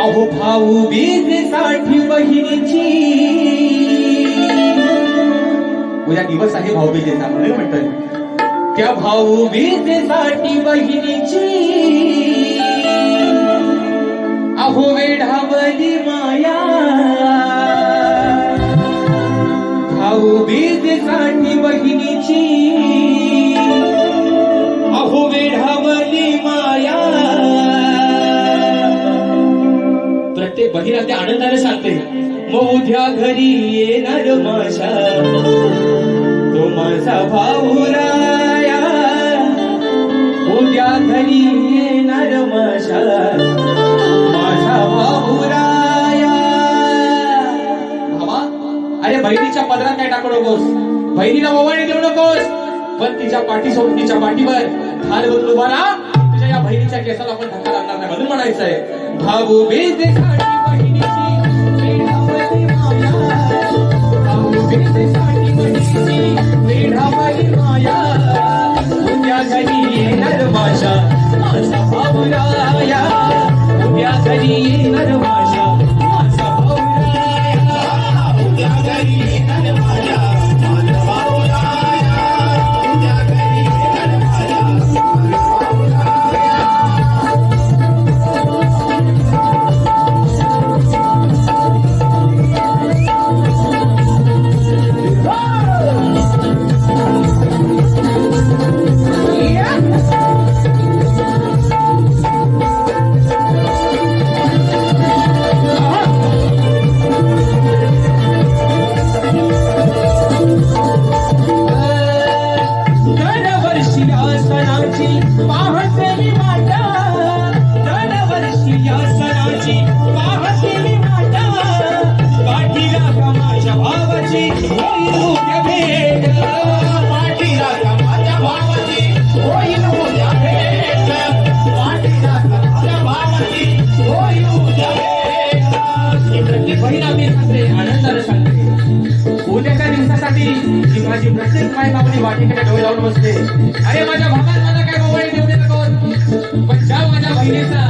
अहो भाऊ बीजेसाठी बहिणीची उद्या दिवस आहे भाऊबीजेचा म्हणून म्हणतात त्या भाऊबीजेसाठी बहिणीची अहो वेढावली माया भाऊबीजेसाठी बहिणीची अहो वेढावली माया प्रत्येक बहिणा त्या आनंदाने सांगते मग उद्या घरी येणार माझ्या तो माझा भाऊराया उद्या घरी येणार माझ्या भाऊराया भावा अरे बहिणीच्या पदरात काय टाकू नकोस बहिणीला ओवाळणी देऊ नकोस पण तिच्या पाठीसोबत तिच्या पाठीवर ढाल बदलू उभा राहा तुझ्या या बहिणीच्या केसाला आपण धक्का लागणार नाही म्हणून म्हणायचंय भाऊबीजेसाठी बहिणीची वेढावली माया भाऊबीजेसाठी बहिणीची वेढावली माया उद्या घरी येणार माझ्या भाऊराया उद्या घरी येणार माझ्या भाऊराया उद्या घरी येणार माझ्या भाऊराया उद्या घरी येणार माझ्या आनंदाने सांगते उद्याच्या दिवसासाठी जी माझी प्रत्येक माय बाबली वाटेकडे डोळे लावून बसते अरे माझ्या भावात मला काय मोबाईल देऊ देत पण ज्या माझ्या बहिणीचा